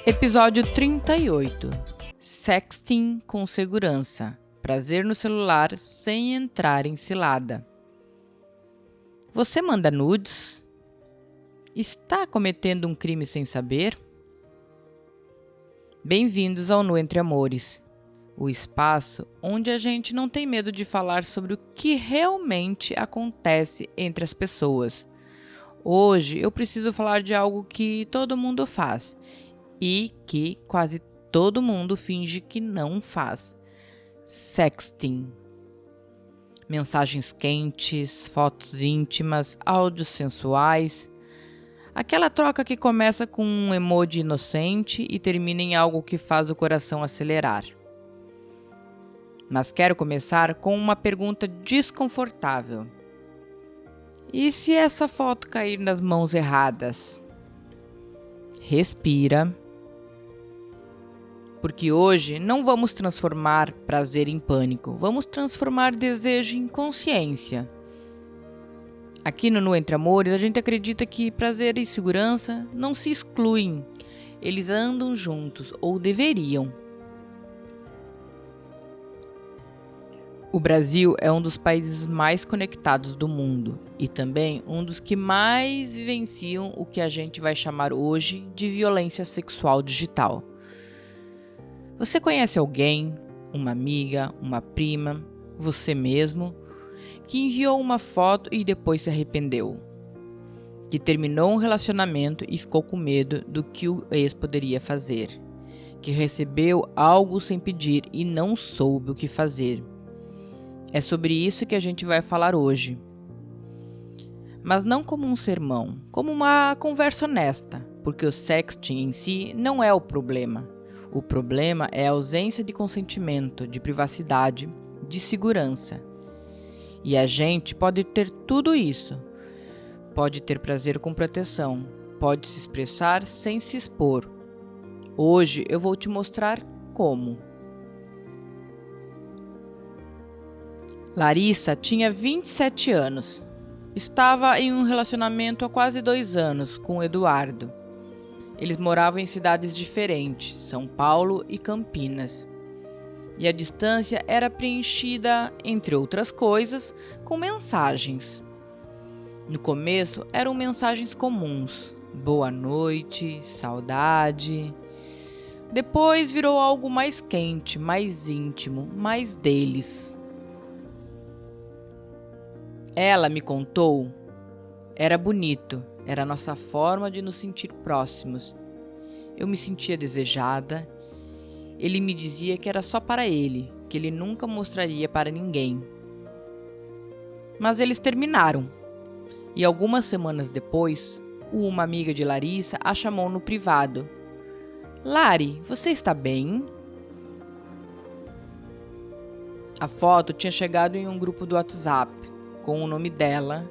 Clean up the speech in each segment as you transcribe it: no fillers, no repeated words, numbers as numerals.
Episódio 38. Sexting com segurança. Prazer no celular sem entrar em cilada. Você manda nudes? Está cometendo um crime sem saber? Bem-vindos ao Nu Entre Amores, o espaço onde a gente não tem medo de falar sobre o que realmente acontece entre as pessoas. Hoje eu preciso falar de algo que todo mundo faz e que quase todo mundo finge que não faz: sexting. Mensagens quentes, fotos íntimas, áudios sensuais. Aquela troca que começa com um emoji inocente e termina em algo que faz o coração acelerar. Mas quero começar com uma pergunta desconfortável. E se essa foto cair nas mãos erradas? Respira. Porque hoje não vamos transformar prazer em pânico, vamos transformar desejo em consciência. Aqui no Nu Entre Amores, a gente acredita que prazer e segurança não se excluem, eles andam juntos, ou deveriam. O Brasil é um dos países mais conectados do mundo e também um dos que mais vivenciam o que a gente vai chamar hoje de violência sexual digital. Você conhece alguém, uma amiga, uma prima, você mesmo, que enviou uma foto e depois se arrependeu? Que terminou um relacionamento e ficou com medo do que o ex poderia fazer? Que recebeu algo sem pedir e não soube o que fazer? É sobre isso que a gente vai falar hoje. Mas não como um sermão, como uma conversa honesta, porque o sexting em si não é o problema. O problema é a ausência de consentimento, de privacidade, de segurança. E a gente pode ter tudo isso. Pode ter prazer com proteção, pode se expressar sem se expor. Hoje eu vou te mostrar como. Larissa tinha 27 anos. Estava em um relacionamento há quase 2 anos com o Eduardo. Eles moravam em cidades diferentes, São Paulo e Campinas. E a distância era preenchida, entre outras coisas, com mensagens. No começo eram mensagens comuns: boa noite, saudade. Depois virou algo mais quente, mais íntimo, mais deles. Ela me contou, era bonito, era a nossa forma de nos sentir próximos. Eu me sentia desejada. Ele me dizia que era só para ele, que ele nunca mostraria para ninguém. Mas eles terminaram. E algumas semanas depois, uma amiga de Larissa a chamou no privado. Lari, você está bem? A foto tinha chegado em um grupo do WhatsApp, com o nome dela,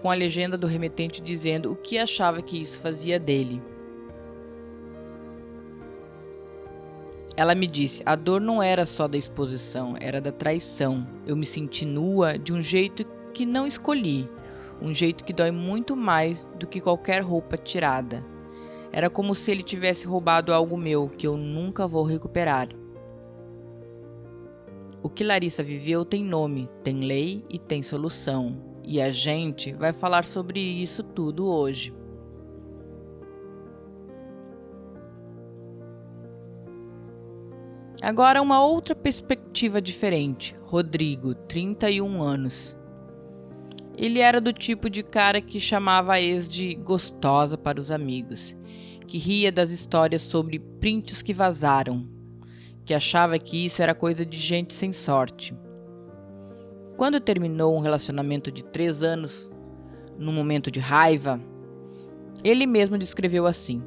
com a legenda do remetente dizendo o que achava que isso fazia dele. Ela me disse, a dor não era só da exposição, era da traição. Eu me senti nua de um jeito que não escolhi, um jeito que dói muito mais do que qualquer roupa tirada. Era como se ele tivesse roubado algo meu, que eu nunca vou recuperar. O que Larissa viveu tem nome, tem lei e tem solução. E a gente vai falar sobre isso tudo hoje. Agora uma outra perspectiva diferente. Rodrigo, 31 anos. Ele era do tipo de cara que chamava a ex de gostosa para os amigos, que ria das histórias sobre prints que vazaram, que achava que isso era coisa de gente sem sorte. Quando terminou um relacionamento de 3 anos, num momento de raiva, ele mesmo descreveu assim.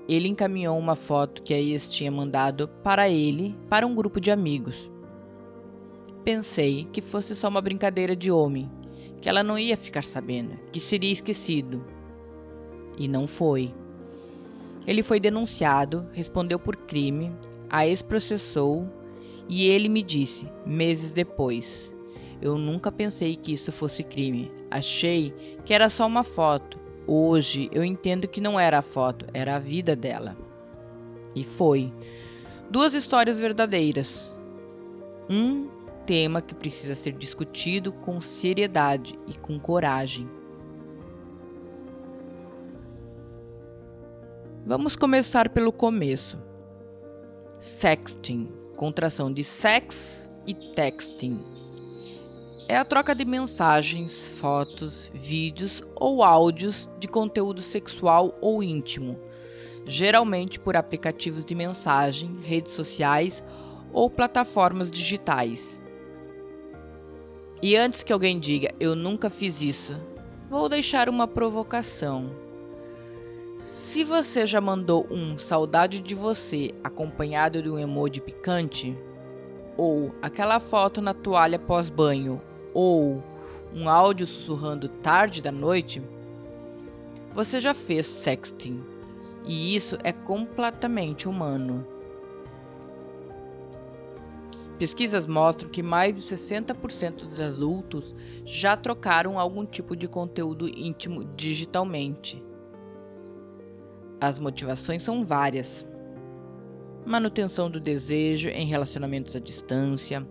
Ele encaminhou uma foto que a ex tinha mandado para ele, para um grupo de amigos. Pensei que fosse só uma brincadeira de homem, que ela não ia ficar sabendo, que seria esquecido. E não foi. Ele foi denunciado, respondeu por crime, a ex processou e ele me disse, meses depois: eu nunca pensei que isso fosse crime, achei que era só uma foto. Hoje eu entendo que não era a foto, era a vida dela. E foi. 2 histórias verdadeiras. Um tema que precisa ser discutido com seriedade e com coragem. Vamos começar pelo começo. Sexting, contração de sex e texting. É a troca de mensagens, fotos, vídeos ou áudios de conteúdo sexual ou íntimo, geralmente por aplicativos de mensagem, redes sociais ou plataformas digitais. E antes que alguém diga, eu nunca fiz isso, vou deixar uma provocação. Se você já mandou um saudade de você acompanhado de um emoji picante, ou aquela foto na toalha pós-banho, ou um áudio sussurrando tarde da noite, você já fez sexting, e isso é completamente humano. Pesquisas mostram que mais de 60% dos adultos já trocaram algum tipo de conteúdo íntimo digitalmente. As motivações são várias. Manutenção do desejo em relacionamentos à distância,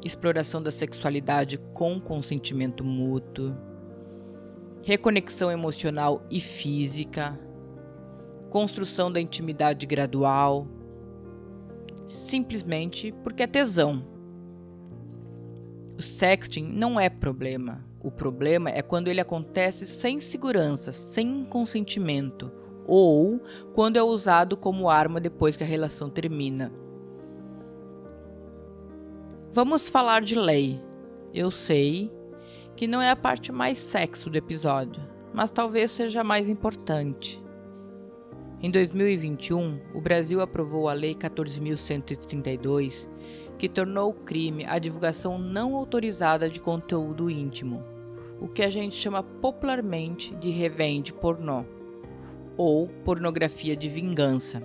exploração da sexualidade com consentimento mútuo, reconexão emocional e física, construção da intimidade gradual, simplesmente porque é tesão. O sexting não é problema. O problema é quando ele acontece sem segurança, sem consentimento, ou quando é usado como arma depois que a relação termina. Vamos falar de lei. Eu sei que não é a parte mais sexy do episódio, mas talvez seja a mais importante. Em 2021, o Brasil aprovou a Lei 14.132, que tornou crime a divulgação não autorizada de conteúdo íntimo, o que a gente chama popularmente de revenge pornô, ou pornografia de vingança.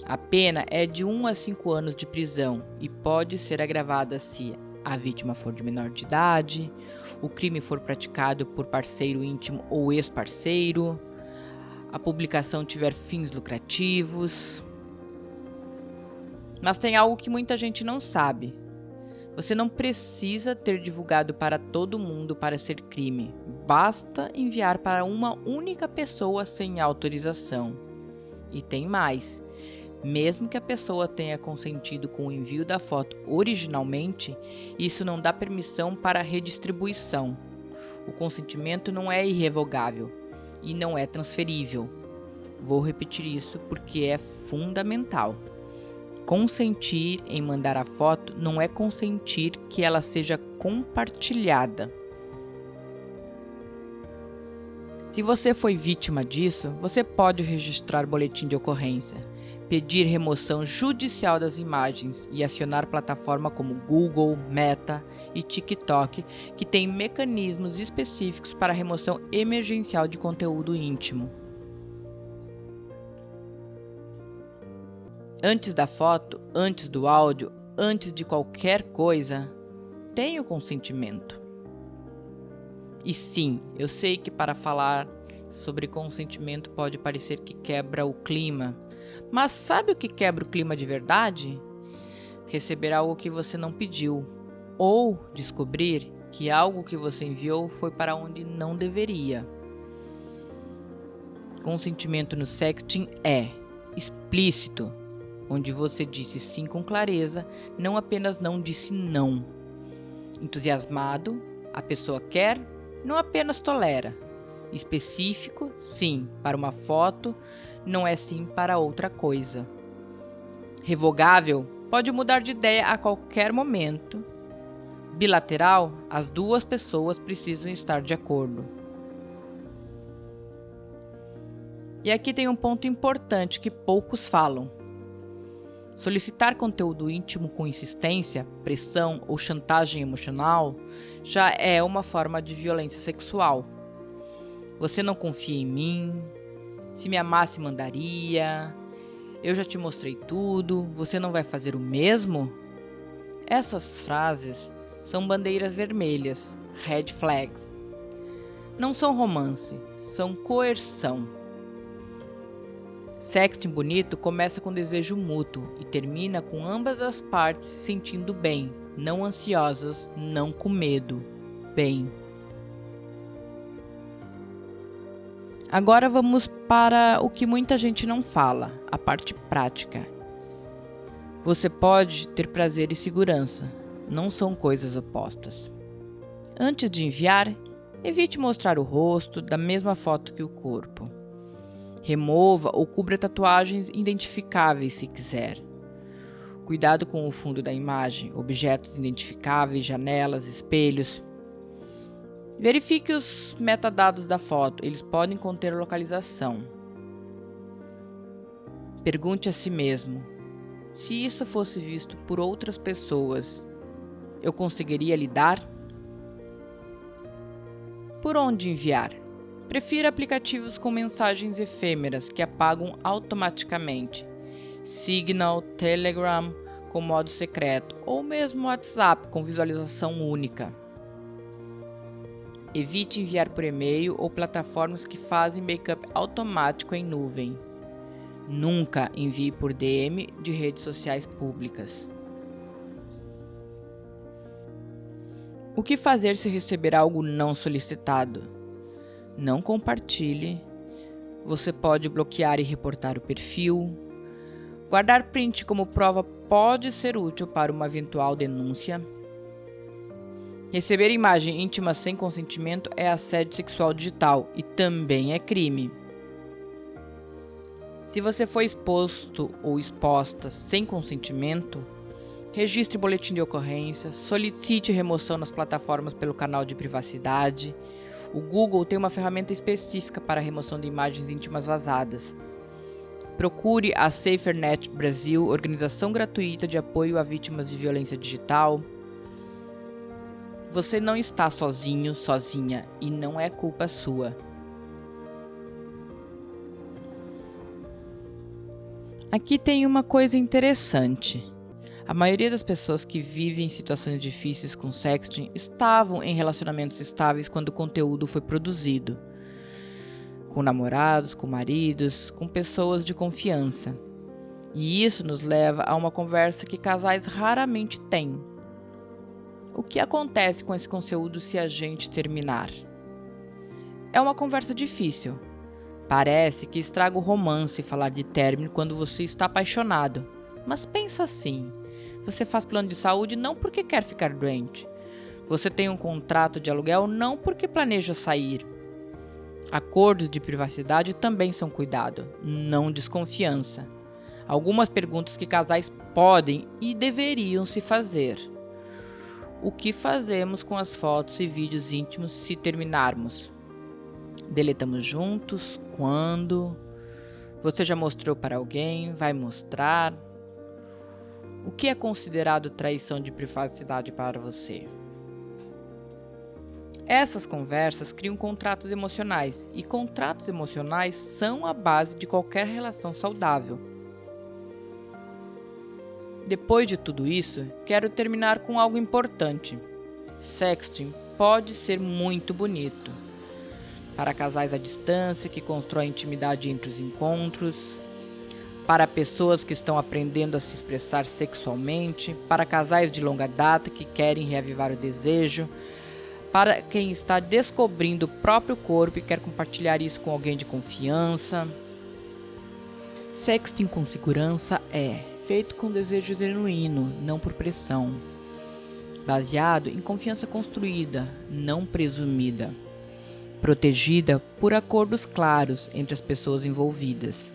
A pena é de 1 a 5 anos de prisão e pode ser agravada se a vítima for de menor de idade, o crime for praticado por parceiro íntimo ou ex-parceiro, a publicação tiver fins lucrativos. Mas tem algo que muita gente não sabe. Você não precisa ter divulgado para todo mundo para ser crime. Basta enviar para uma única pessoa sem autorização. E tem mais. Mesmo que a pessoa tenha consentido com o envio da foto originalmente, isso não dá permissão para redistribuição. O consentimento não é irrevogável e não é transferível. Vou repetir isso porque é fundamental. Consentir em mandar a foto não é consentir que ela seja compartilhada. Se você foi vítima disso, você pode registrar boletim de ocorrência, pedir remoção judicial das imagens e acionar plataformas como Google, Meta e TikTok, que têm mecanismos específicos para remoção emergencial de conteúdo íntimo. Antes da foto, antes do áudio, antes de qualquer coisa, tenha o consentimento. E sim, eu sei que para falar sobre consentimento pode parecer que quebra o clima, mas sabe o que quebra o clima de verdade? Receber algo que você não pediu, ou descobrir que algo que você enviou foi para onde não deveria. Consentimento no sexting é explícito, onde você disse sim com clareza, não apenas não disse não. Entusiasmado, a pessoa quer, não apenas tolera. Específico, sim, para uma foto, não é sim para outra coisa. Revogável, pode mudar de ideia a qualquer momento. Bilateral, as duas pessoas precisam estar de acordo. E aqui tem um ponto importante que poucos falam. Solicitar conteúdo íntimo com insistência, pressão ou chantagem emocional já é uma forma de violência sexual. Você não confia em mim? Se me amasse, mandaria? Eu já te mostrei tudo, você não vai fazer o mesmo? Essas frases são bandeiras vermelhas, red flags. Não são romance, são coerção. Sexting bonito começa com desejo mútuo e termina com ambas as partes se sentindo bem, não ansiosas, não com medo. Bem. Agora vamos para o que muita gente não fala, a parte prática. Você pode ter prazer e segurança, não são coisas opostas. Antes de enviar, evite mostrar o rosto da mesma foto que o corpo. Remova ou cubra tatuagens identificáveis se quiser. Cuidado com o fundo da imagem, objetos identificáveis, janelas, espelhos. Verifique os metadados da foto, eles podem conter localização. Pergunte a si mesmo: se isso fosse visto por outras pessoas, eu conseguiria lidar? Por onde enviar? Prefira aplicativos com mensagens efêmeras que apagam automaticamente. Signal, Telegram com modo secreto ou mesmo WhatsApp com visualização única. Evite enviar por e-mail ou plataformas que fazem backup automático em nuvem. Nunca envie por DM de redes sociais públicas. O que fazer se receber algo não solicitado? Não compartilhe. Você pode bloquear e reportar o perfil. Guardar print como prova pode ser útil para uma eventual denúncia. Receber imagem íntima sem consentimento é assédio sexual digital e também é crime. Se você foi exposto ou exposta sem consentimento, registre boletim de ocorrência, solicite remoção nas plataformas pelo canal de privacidade. O Google tem uma ferramenta específica para a remoção de imagens íntimas vazadas. Procure a SaferNet Brasil, organização gratuita de apoio a vítimas de violência digital. Você não está sozinho, sozinha, e não é culpa sua. Aqui tem uma coisa interessante. A maioria das pessoas que vivem situações difíceis com sexting estavam em relacionamentos estáveis quando o conteúdo foi produzido. Com namorados, com maridos, com pessoas de confiança. E isso nos leva a uma conversa que casais raramente têm. O que acontece com esse conteúdo se a gente terminar? É uma conversa difícil. Parece que estraga o romance falar de término quando você está apaixonado. Mas pensa assim, você faz plano de saúde não porque quer ficar doente. Você tem um contrato de aluguel não porque planeja sair. Acordos de privacidade também são cuidado, não desconfiança. Algumas perguntas que casais podem e deveriam se fazer. O que fazemos com as fotos e vídeos íntimos se terminarmos? Deletamos juntos? Quando? Você já mostrou para alguém? Vai mostrar? O que é considerado traição de privacidade para você? Essas conversas criam contratos emocionais, e contratos emocionais são a base de qualquer relação saudável. Depois de tudo isso, quero terminar com algo importante. Sexting pode ser muito bonito. Para casais à distância que constroem intimidade entre os encontros, para pessoas que estão aprendendo a se expressar sexualmente, para casais de longa data que querem reavivar o desejo, para quem está descobrindo o próprio corpo e quer compartilhar isso com alguém de confiança. Sexting com segurança é feito com desejo genuíno, não por pressão. Baseado em confiança construída, não presumida. Protegida por acordos claros entre as pessoas envolvidas.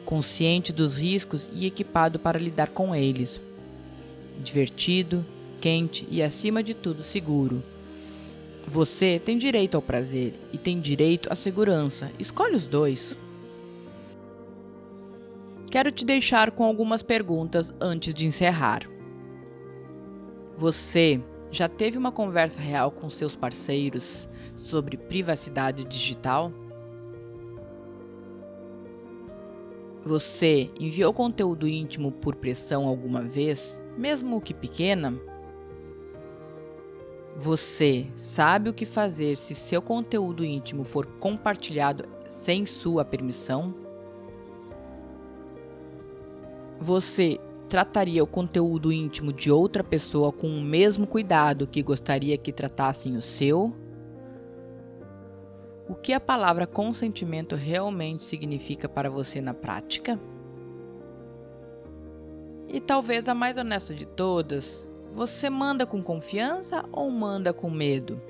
Consciente dos riscos e equipado para lidar com eles. Divertido, quente e, acima de tudo, seguro. Você tem direito ao prazer e tem direito à segurança. Escolhe os dois. Quero te deixar com algumas perguntas antes de encerrar. Você já teve uma conversa real com seus parceiros sobre privacidade digital? Você enviou conteúdo íntimo por pressão alguma vez, mesmo que pequena? Você sabe o que fazer se seu conteúdo íntimo for compartilhado sem sua permissão? Você trataria o conteúdo íntimo de outra pessoa com o mesmo cuidado que gostaria que tratassem o seu? O que a palavra consentimento realmente significa para você na prática? E talvez a mais honesta de todas, você manda com confiança ou manda com medo?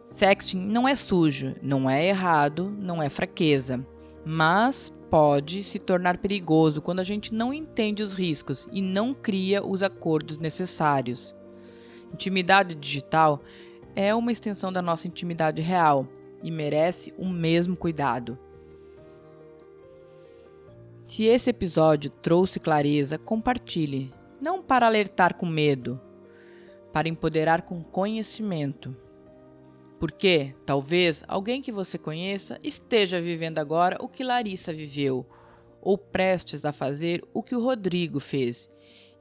Sexting não é sujo, não é errado, não é fraqueza, mas pode se tornar perigoso quando a gente não entende os riscos e não cria os acordos necessários. Intimidade digital é uma extensão da nossa intimidade real e merece o mesmo cuidado. Se esse episódio trouxe clareza, compartilhe, não para alertar com medo, para empoderar com conhecimento. Porque, talvez, alguém que você conheça esteja vivendo agora o que Larissa viveu, ou prestes a fazer o que o Rodrigo fez.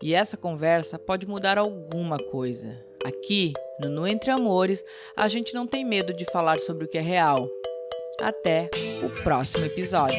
E essa conversa pode mudar alguma coisa. Aqui, no Entre Amores, a gente não tem medo de falar sobre o que é real. Até o próximo episódio.